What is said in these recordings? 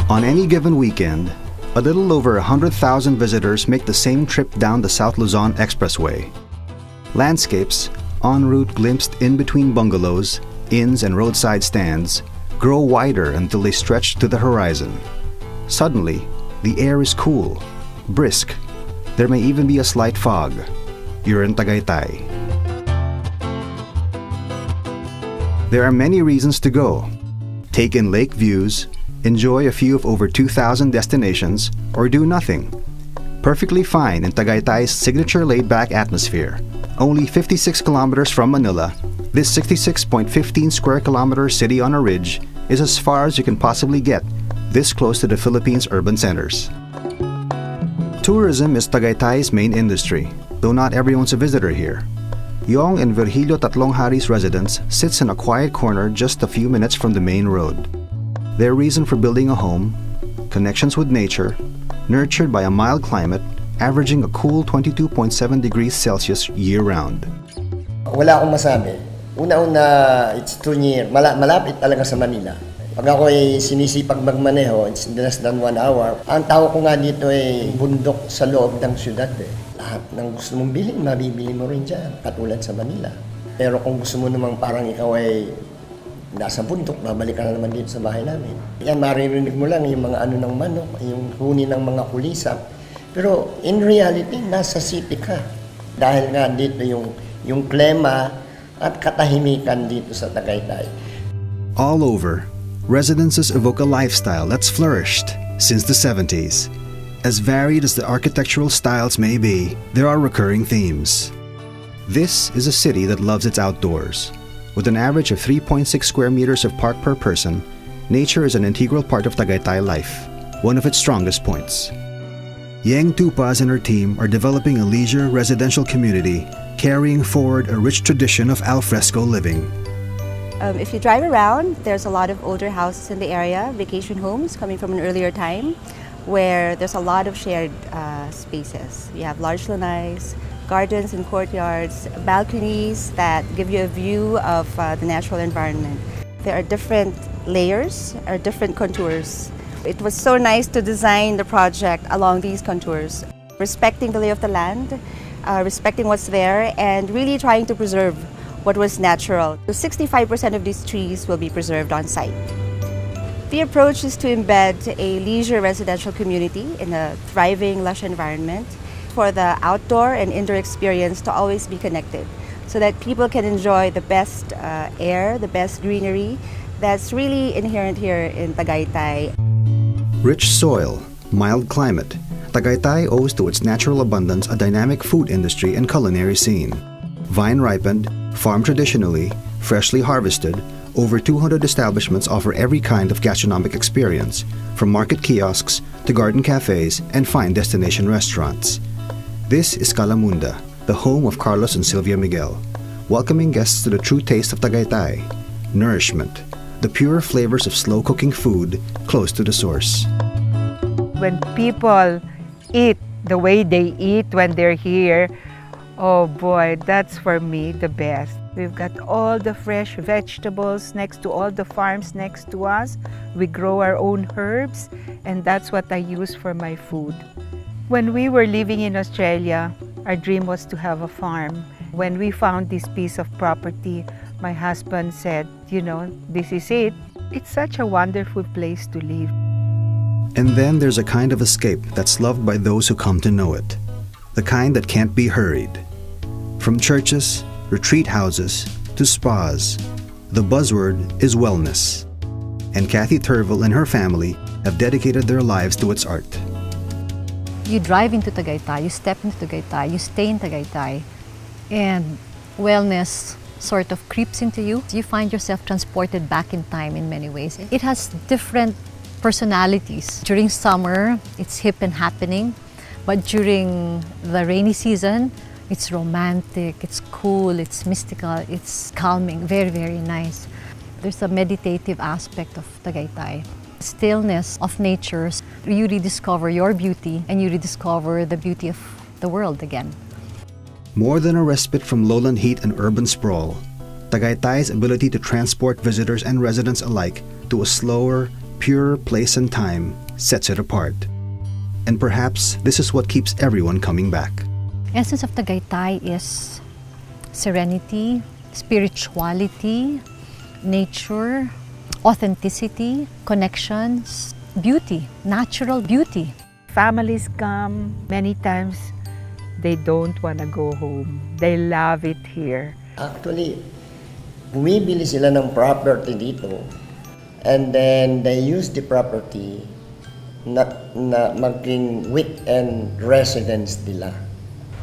On any given weekend, a little over 100,000 visitors make the same trip down the South Luzon Expressway. Landscapes, en route glimpsed in between bungalows, inns and roadside stands, grow wider until they stretch to the horizon. Suddenly, the air is cool, brisk. There may even be a slight fog. You're in Tagaytay. There are many reasons to go. Take in lake views, enjoy a few of over 2,000 destinations, or do nothing. Perfectly fine in Tagaytay's signature laid-back atmosphere. Only 56 kilometers from Manila, this 66.15 square kilometer city on a ridge is as far as you can possibly get, this close to the Philippines' urban centers. Tourism is Tagaytay's main industry, though not everyone's a visitor here. Yong and Virgilio Tatlonghari's residence sits in a quiet corner just a few minutes from the main road. Their reason for building a home, connections with nature, nurtured by a mild climate, averaging a cool 22.7 degrees Celsius year-round. Wala akong masabi. Una-una, it's too near. Malapit talaga sa Manila. Pag ako ay sinisipag magmaneho, it's less than 1 hour. Ang tawag ko nga dito ay bundok sa loob ng syudad. Lahat ng gusto mong bilhin, mabibili mo rin dyan, katulad sa Manila. Pero kung gusto mo namang parang ikaw ay nasa bundok, babalik ka na naman dito sa bahay namin. Yan, maririnig mo lang yung mga ano ng manok, yung huni ng mga kulisap. Pero in reality, nasa city ka. Dahil nga dito yung klima at katahimikan dito sa Tagaytay. All over, residences evoke a lifestyle that's flourished since the 70s. As varied as the architectural styles may be, there are recurring themes. This is a city that loves its outdoors. With an average of 3.6 square meters of park per person, nature is an integral part of Tagaytay life, one of its strongest points. Yeng Tupaz and her team are developing a leisure residential community, carrying forward a rich tradition of alfresco living. If you drive around, there's a lot of older houses in the area, vacation homes coming from an earlier time, where there's a lot of shared spaces. You have large lanais, gardens and courtyards, balconies that give you a view of the natural environment. There are different layers or different contours. It was so nice to design the project along these contours, respecting the lay of the land, respecting what's there, and really trying to preserve what was natural. So 65% of these trees will be preserved on site. The approach is to embed a leisure residential community in a thriving, lush environment for the outdoor and indoor experience to always be connected so that people can enjoy the best air, the best greenery that's really inherent here in Tagaytay. Rich soil, mild climate, Tagaytay owes to its natural abundance a dynamic food industry and culinary scene. Vine-ripened, farmed traditionally, freshly harvested, over 200 establishments offer every kind of gastronomic experience, from market kiosks to garden cafes and fine destination restaurants. This is Calamunda, the home of Carlos and Sylvia Miguel, welcoming guests to the true taste of Tagaytay, nourishment, the pure flavors of slow-cooking food close to the source. When people eat the way they eat when they're here, oh boy, that's for me the best. We've got all the fresh vegetables next to all the farms next to us. We grow our own herbs, and that's what I use for my food. When we were living in Australia, our dream was to have a farm. When we found this piece of property, my husband said, you know, this is it. It's such a wonderful place to live. And then there's a kind of escape that's loved by those who come to know it. The kind that can't be hurried. From churches, retreat houses, to spas, the buzzword is wellness. And Kathy Turville and her family have dedicated their lives to its art. You drive into Tagaytay, you step into Tagaytay, you stay in Tagaytay, and wellness sort of creeps into you. You find yourself transported back in time in many ways. It has different personalities. During summer, it's hip and happening, but during the rainy season, it's romantic, it's cool, it's mystical, it's calming, very, very nice. There's a meditative aspect of Tagaytay. Stillness of nature, you rediscover your beauty and you rediscover the beauty of the world again. More than a respite from lowland heat and urban sprawl, Tagaytay's ability to transport visitors and residents alike to a slower, pure place and time sets it apart. And perhaps this is what keeps everyone coming back. Essence of Tagaytay is serenity, spirituality, nature, authenticity, connections, beauty, natural beauty. Families come, many times they don't want to go home. They love it here. Actually, bumibili sila ng property dito and then they use the property na maging weekend residence nila.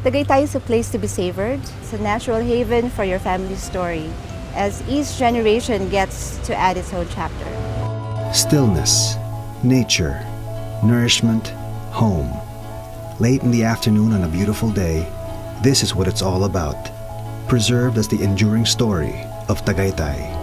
Tagaytay is a place to be savored. It's a natural haven for your family's story as each generation gets to add its own chapter. Stillness, nature, nourishment, home. Late in the afternoon on a beautiful day, this is what it's all about, preserved as the enduring story of Tagaytay.